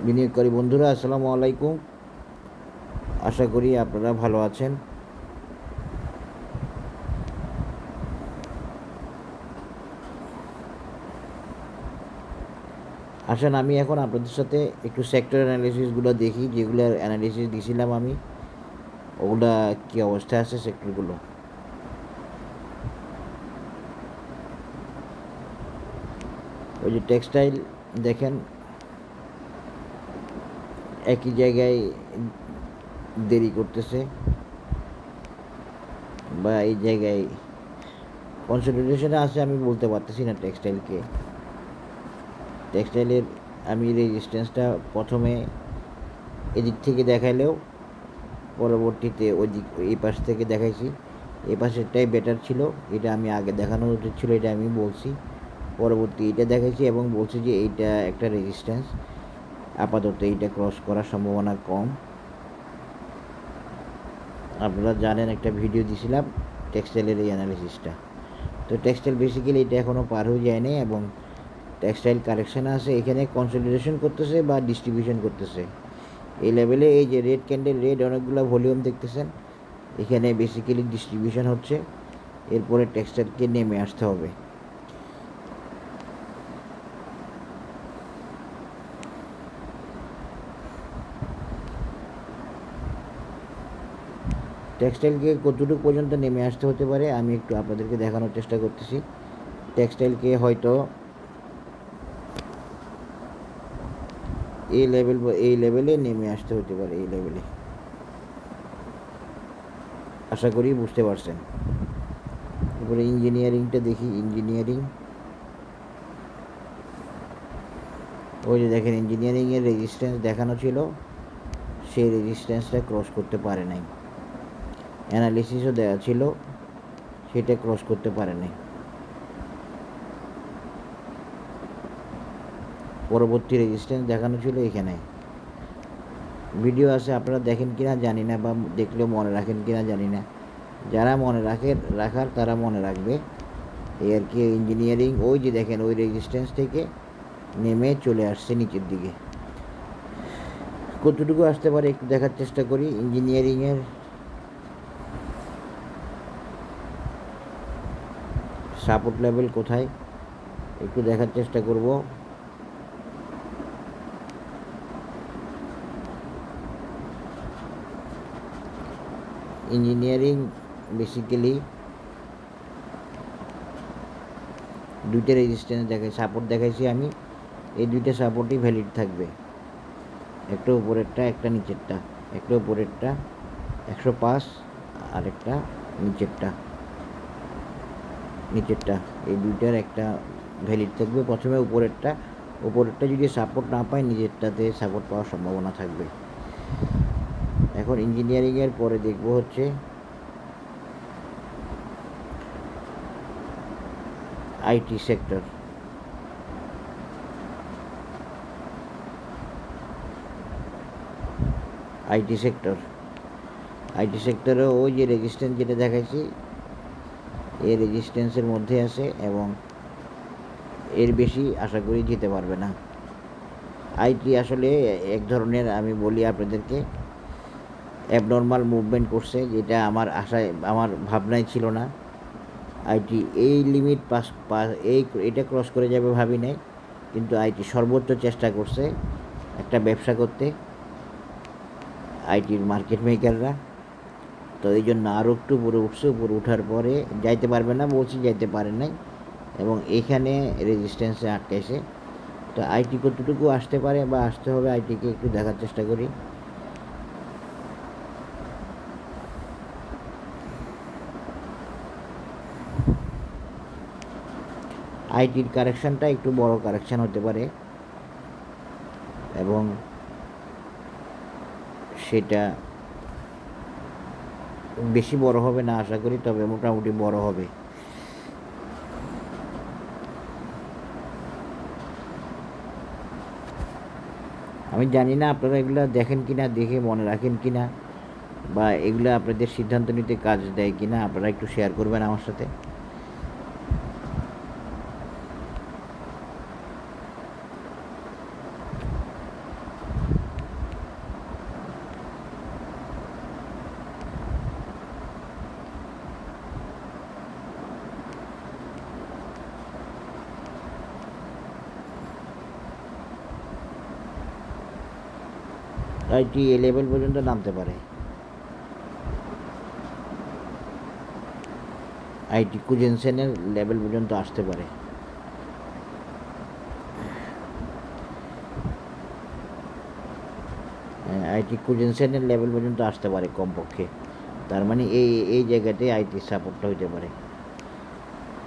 বিনিয়োগকারী বন্ধুরা, আসসালামু আলাইকুম। আশা করি আপনারা ভালো আছেন। আসেন আমি এখন আপনাদের সাথে একটু সেক্টর অ্যানালিসিসগুলো দেখি, যেগুলোর অ্যানালিসিস দিয়েছিলাম আমি, ওগুলা কী অবস্থায় আছে সেক্টরগুলো। ওই যে টেক্সটাইল দেখেন একই জায়গায় দেরি করতেছে, বা এই জায়গায় কনসলিডেশনে আছে আমি বলতে পারতেছি না। টেক্সটাইলের আমি রেজিস্ট্যান্সটা প্রথমে এদিক থেকে দেখাইলেও পরবর্তীতে এই পাশ থেকে দেখাইছি। এই পাশেরটাই বেটার ছিল, এটা আমি আগে দেখানো উচিত ছিল, এটা আমি বলছি। পরবর্তী এটা দেখাইছি এবং বলছি যে এইটা একটা রেজিস্ট্যান্স, আপাতত এইটা ক্রস করার সম্ভাবনা কম। আপনারা জানেন একটা ভিডিও দিয়েছিলাম টেক্সটাইলের এই অ্যানালিসিসটা। তো টেক্সটাইল বেসিক্যালি এটা এখনও পার হয়ে যায়নি এবং টেক্সটাইল কারেকশানে আছে, এখানে কনসলিডেশন করতেছে বা ডিস্ট্রিবিউশন করতেছে। এই লেভেলে এই যে রেড ক্যান্ডেল, রেড অনেকগুলো ভলিউম দেখতেছেন, এখানে বেসিক্যালি ডিস্ট্রিবিউশন হচ্ছে। এরপরে টেক্সটাইলকে নেমে আসতে হবে। টেক্সটাইলকে কতটুকু পর্যন্ত নেমে আসতে হতে পারে আমি একটু আপনাদেরকে দেখানোর চেষ্টা করতেছি। টেক্সটাইলকে হয়তো এই লেভেলে নেমে আসতে হতে পারে, এই লেভেলে। আশা করি বুঝতে পারছেন। এরপরে ইঞ্জিনিয়ারিংটা দেখি। ওই যে দেখেন ইঞ্জিনিয়ারিংয়ের রেজিস্ট্যান্স দেখানো ছিল, সেই রেজিস্ট্যান্সটা ক্রস করতে পারে নাই। অ্যানালিসিসও দেওয়া ছিল, সেটা ক্রস করতে পারে নাই। পরবর্তী রেজিস্ট্যান্স দেখানো ছিল এখানে। ভিডিও আছে, আপনারা দেখেন কিনা জানি না, বা দেখলেও মনে রাখেন কিনা জানি না। যারা মনে রাখার তারা মনে রাখবে। এই আর কি। ইঞ্জিনিয়ারিং ওই যে দেখেন ওই রেজিস্ট্যান্স থেকে নেমে চলে আসছে নিচের দিকে। কতটুকু আসতে পারে একটু দেখার চেষ্টা করি। ইঞ্জিনিয়ারিংয়ের সাপোর্ট লেভেল কোথায় একটু দেখার চেষ্টা করব। ইঞ্জিনিয়ারিং বেসিক্যালি দুইটা রেজিস্ট্যান্স সাপোর্ট দেখাইছি আমি। এই দুইটা সাপোর্টই ভ্যালিড থাকবে, একটা উপরেরটা একটা নিচেরটা। একটা উপরেরটা 105, আর একটা নিচেরটা। এই দুইটার একটা ভ্যালিড থাকবে। প্রথমে উপরেরটা যদি সাপোর্ট না পায়, নিচেরটাতে সাপোর্ট পাওয়ার সম্ভাবনা থাকবে। এখন ইঞ্জিনিয়ারিংয়ের পরে দেখব হচ্ছে আইটি সেক্টর। আইটি সেক্টরে ওই যে রেজিস্ট্যান্স যেটা দেখাইছি, এই রেজিস্ট্যান্সের মধ্যে আছে এবং এর বেশি আশা করি যেতে পারবে না। আইটি আসলে এক ধরনের, আমি বলি আপনাদেরকে, অ্যাবনর্মাল মুভমেন্ট করছে, যেটা আমার ভাবনায় ছিল না। আইটি এই লিমিট এটা ক্রস করে যাবে ভাবি নাই, কিন্তু আইটি সর্বোচ্চ চেষ্টা করছে একটা ব্যবসা করতে, আইটির মার্কেট মেকাররা। তো এই জন্য আরও একটু উপরে উঠছে, উপরে উঠার পরে যাইতে পারবে না বলছি, যাইতে পারে নাই এবং এইখানে রেজিস্ট্যান্সে আটকাইছে। তো আইটি কতটুকু আসতে পারে বা আসতে হবে, আইটিকে একটু দেখার চেষ্টা করি। আইটির কারেকশানটা একটু বড় কারেকশান হতে পারে এবং সেটা বেশি বড় হবে না আশা করি, তবে মোটামুটি বড় হবে। আমি জানি না আপনারা এগুলো দেখেন কিনা, দেখে মনে রাখেন কিনা, বা এগুলো আপনাদের সিদ্ধান্ত নিতে কাজ দেয় কিনা, আপনারা একটু শেয়ার করবেন আমার সাথে। আইটি এ লেভেল পর্যন্ত নামতে পারে, আইটি কুজেনসেনের লেভেল পর্যন্ত আসতে পারে। আইটি কুজেনসেনের লেভেল পর্যন্ত আসতে পারে কমপক্ষে। তার মানে এই জায়গাতে আইটির সাপোর্টটা হইতে পারে।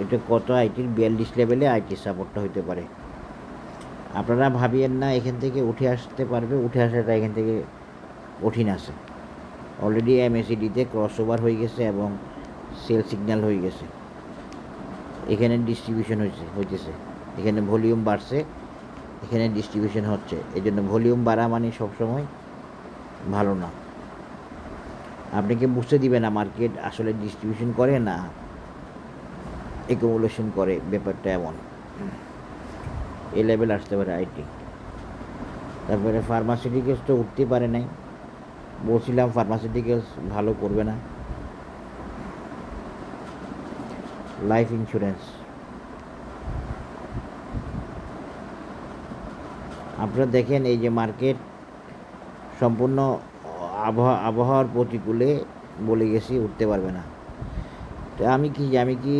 এটা কত আইটির 42 লেভেলে আইটির সাপোর্টটা হইতে পারে। আপনারা ভাবিয়েন না এখান থেকে উঠে আসতে পারবে, উঠে আসাটা এখান থেকে কঠিন আছে। অলরেডি এমএসিডিতে ক্রস ওভার হয়ে গেছে এবং সেল সিগন্যাল হয়ে গেছে। এখানে ডিস্ট্রিবিউশন হইতেছে, এখানে ভলিউম বাড়ছে, এখানে ডিস্ট্রিবিউশন হচ্ছে। এই জন্য ভলিউম বাড়া মানে সবসময় ভালো না। আপনাকে বুঝতে দিবে না মার্কেট আসলে ডিস্ট্রিবিউশন করে না অ্যাকুমুলেশন করে, ব্যাপারটা এমন। এই লেভেল আসতে পারে আইটি। তারপরে ফার্মাসিউটিক্যালস তো উঠতে পারে নাই, বলছিলাম ফার্মাসিউটিক্যালস ভালো করবে না। লাইফ ইন্স্যুরেন্স, আপনারা দেখেন এই যে মার্কেট সম্পূর্ণ আবহাওয়ার প্রতিকূলে বলে গেছি উঠতে পারবে না। তো আমি কি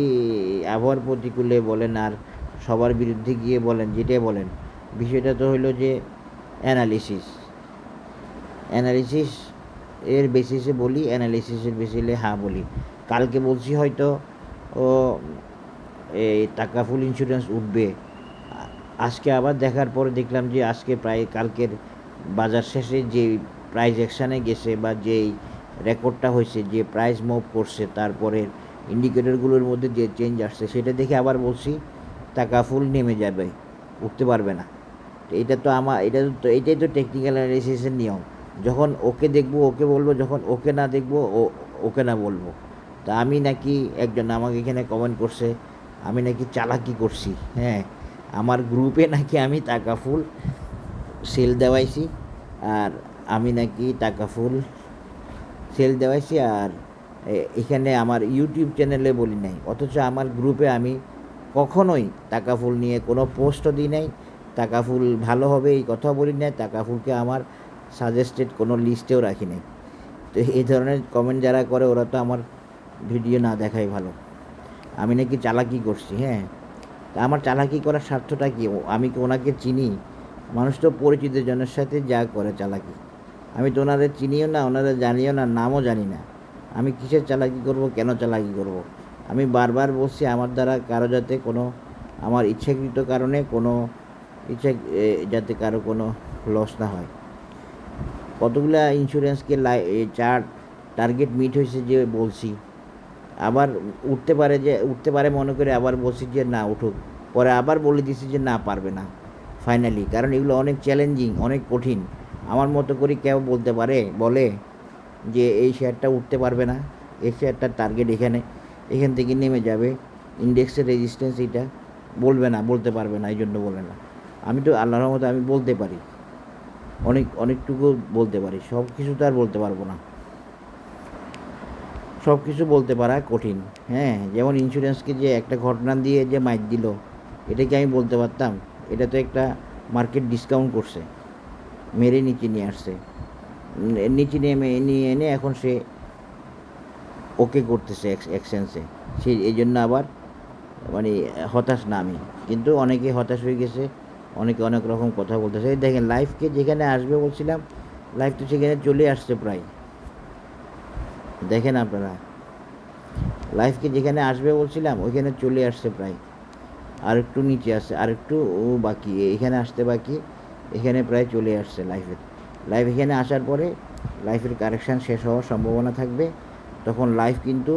আবহাওয়ার প্রতিকূলে বলেন আর সবার বিরুদ্ধে গিয়ে বলেন, যেটাই বলেন, বিষয়টা তো হইলো যে অ্যানালিসিস এর বেসিসে বলি, অ্যানালিসিসের বেসিসে হ্যাঁ বলি। কালকে বলছি হয়তো এই টাকাফুল ইন্স্যুরেন্স উঠবে, আজকে আবার দেখার পরে দেখলাম যে আজকে প্রায় কালকের বাজার শেষে যে প্রাইস অ্যাকশানে গেছে বা যেই রেকর্ডটা হয়েছে, যে প্রাইস মুভ করছে, তারপরে ইন্ডিকেটরগুলোর মধ্যে যে চেঞ্জ আসছে, সেটা দেখে আবার বলছি টাকাফুল নেমে যাবে, উঠতে পারবে না। তো এটা তো এটাই তো টেকনিক্যাল অ্যানালিসিসের নিয়ম। যখন ওকে দেখবো ওকে বলবো, যখন ওকে না দেখবো ওকে না বলবো। তা আমি নাকি, একজন আমাকে এখানে কমেন্ট করছে আমি নাকি চালাকি করছি। হ্যাঁ, আমার গ্রুপে নাকি আমি টাকাফুল সেল দেওয়াইছি, আর আমি নাকি টাকাফুল সেল দেওয়াইছি, আর এখানে আমার ইউটিউব চ্যানেলে বলি নাই, অথচ আমার গ্রুপে আমি কখনোই টাকাফুল নিয়ে কোনো পোস্টও দিই নাই, টাকাফুল ভালো হবে এই কথাও বলি নাই, টাকাফুলকে আমার সাজেস্টেড কোনো লিস্টেও রাখি নাই। তো এই ধরনের কমেন্ট যারা করে ওরা তো আমার ভিডিও না দেখাই ভালো। আমি নাকি চালাকি করছি। হ্যাঁ, তা আমার চালাকি করার স্বার্থটা কি? আমি কি ওনাকে চিনি? মানুষ তো পরিচিত জনের সাথে যা করে চালাকি। আমি তো ওনাদের চিনিও না, ওনাদের জানিও না, নামও জানি না। আমি কিসের চালাকি করব, কেন চালাকি করব? আমি বারবার বলছি আমার দ্বারা কারো যাতে কোনো, আমার ইচ্ছাকৃত কারণে কোনো যাতে কারো কোনো লস না হয়। কতগুলা ইন্স্যুরেন্সকে টার্গেট মিট হয়েছে যে বলছি, আবার উঠতে পারে মনে করে আবার বলছি যে না উঠুক, পরে আবার বলে দিছি যে না পারবে না ফাইনালি। কারণ এগুলো অনেক চ্যালেঞ্জিং, অনেক কঠিন। আমার মতো করে কেউ বলে যে এই শেয়ারটা উঠতে পারবে না, এই শেয়ারটার টার্গেট এখান থেকে নেমে যাবে, ইন্ডেক্সের রেজিস্ট্যান্স এটা বলতে পারবে না, এই জন্য বলে না। আমি তো আল্লাহর রহমতে আমি বলতে পারি, অনেকটুকু বলতে পারি, সব কিছু তো আর বলতে পারবো না, সব কিছু বলতে পারা কঠিন। হ্যাঁ, যেমন ইন্স্যুরেন্সকে যে একটা ঘটনা দিয়ে যে মাইক দিল, এটা কি আমি বলতে পারতাম? এটা তো একটা মার্কেট ডিসকাউন্ট করছে, মেরে নিচে নিয়ে আসছে, নিচে নিয়ে এনে এখন সে ওকে করতেছে এক্সচেঞ্জে। এই জন্য আবার মানে হতাশ না আমি, কিন্তু অনেকে হতাশ হয়ে গেছে, অনেকে অনেক রকম কথা বলতেছে। এই দেখেন লাইফকে যেখানে আসবে বলছিলাম, লাইফ তো সেখানে চলে আসছে প্রায়। দেখেন আপনারা, লাইফকে যেখানে আসবে বলছিলাম ওইখানে চলে আসছে প্রায়, আর একটু নিচে আসছে, আর একটু বাকি, এখানে আসতে বাকি, এখানে প্রায় চলে আসছে লাইফ এখানে আসার পরে লাইফের কারেকশান শেষ হওয়ার সম্ভাবনা থাকবে। তখন লাইফ কিন্তু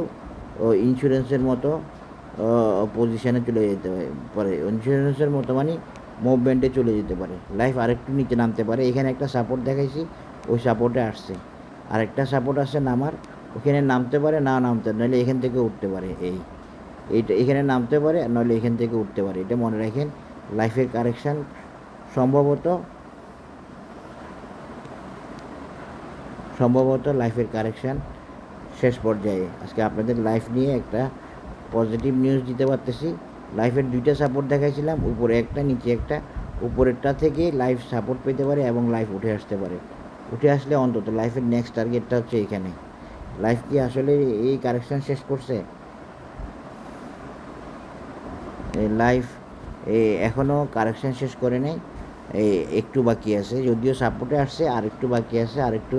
ইন্স্যুরেন্সের মতো পজিশানে চলে যেতে পারে, ইন্স্যুরেন্সের মতো মানে মুভমেন্টে চলে যেতে পারে। লাইফ আরেকটু নিচে নামতে পারে। এখানে একটা সাপোর্ট দেখাইছি, ওই সাপোর্টে আসছে, আরেকটা সাপোর্ট আসছে নামার, ওখানে নামতে পারে, নইলে এখান থেকে উঠতে পারে। এইটা এখানে নামতে পারে, নইলে এখান থেকে উঠতে পারে। এটা মনে রাখেন, লাইফের কারেকশান সম্ভবত লাইফের কারেকশান শেষ পর্যায়ে। আজকে আপনাদের লাইফ নিয়ে একটা পজিটিভ নিউজ দিতে পারতেছি। লাইফের দুইটা সাপোর্ট দেখাইছিলাম, উপরে একটা নিচে একটা। উপরেরটা থেকে লাইফ সাপোর্ট পেতে পারে এবং লাইফ উঠে আসতে পারে। উঠে আসলে অন্তত লাইফের নেক্সট টার্গেটটা হচ্ছে এখানে। লাইফ কি আসলে এই কারেকশান শেষ করছে? লাইফ এখনও কারেকশান শেষ করে নেই, একটু বাকি আছে। যদিও সাপোর্টে আসছে, আর একটু বাকি আছে, আর একটু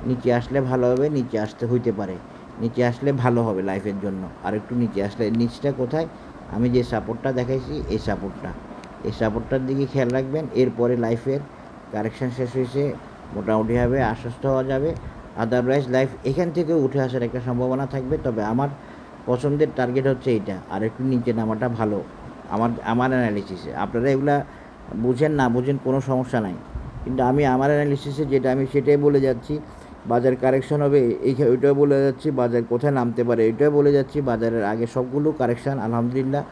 নিচে আসলে ভালো হবে। নিচে আসতে হইতে পারে, নিচে আসলে ভালো হবে লাইফের জন্য। আর একটু নিচে আসলে, নিচটা কোথায়? আমি যে সাপোর্টটা দেখাইছি এই সাপোর্টটার দিকে খেয়াল রাখবেন। এরপরে লাইফের কারেকশান শেষ হয়েছে, মোটামুটিভাবে আশ্বস্ত হওয়া যাবে। আদারওয়াইজ লাইফ এখান থেকে উঠে আসার একটা সম্ভাবনা থাকবে। তবে আমার পছন্দের টার্গেট হচ্ছে এইটা, আর একটু নিচে নামাটা ভালো আমার অ্যানালিসিসে। আপনারা এগুলা বুঝেন না বুঝেন কোনো সমস্যা নাই, কিন্তু আমি আমার অ্যানালিসিসে যেটা আমি সেটাই বলে যাচ্ছি। বাজার কারেকশন হবে ওইটাও বলে যাচ্ছি, বাজার কোথায় নামতে পারে এটাও বলে যাচ্ছি। বাজারের আগে সবগুলো কারেকশান আলহামদুলিল্লাহ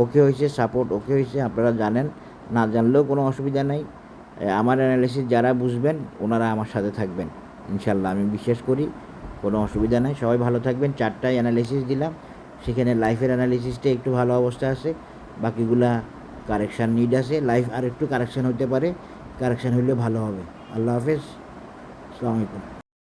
ওকে হয়েছে, সাপোর্ট ওকে হয়েছে, আপনারা জানেন। না জানলেও কোনো অসুবিধা নাই। আমার অ্যানালিসিস যারা বুঝবেন ওনারা আমার সাথে থাকবেন ইনশাল্লাহ, আমি বিশ্বাস করি। কোনো অসুবিধা নাই, সবাই ভালো থাকবেন। 4টায় অ্যানালিসিস দিলাম, সেখানে লাইফের অ্যানালিসিসটা একটু ভালো অবস্থা আছে, বাকিগুলা কারেকশান নিড আছে। লাইফ আর একটু কারেকশান হতে পারে, কারেকশান হইলে ভালো হবে। আল্লাহ হাফেজ, আসসালামু আলাইকুম।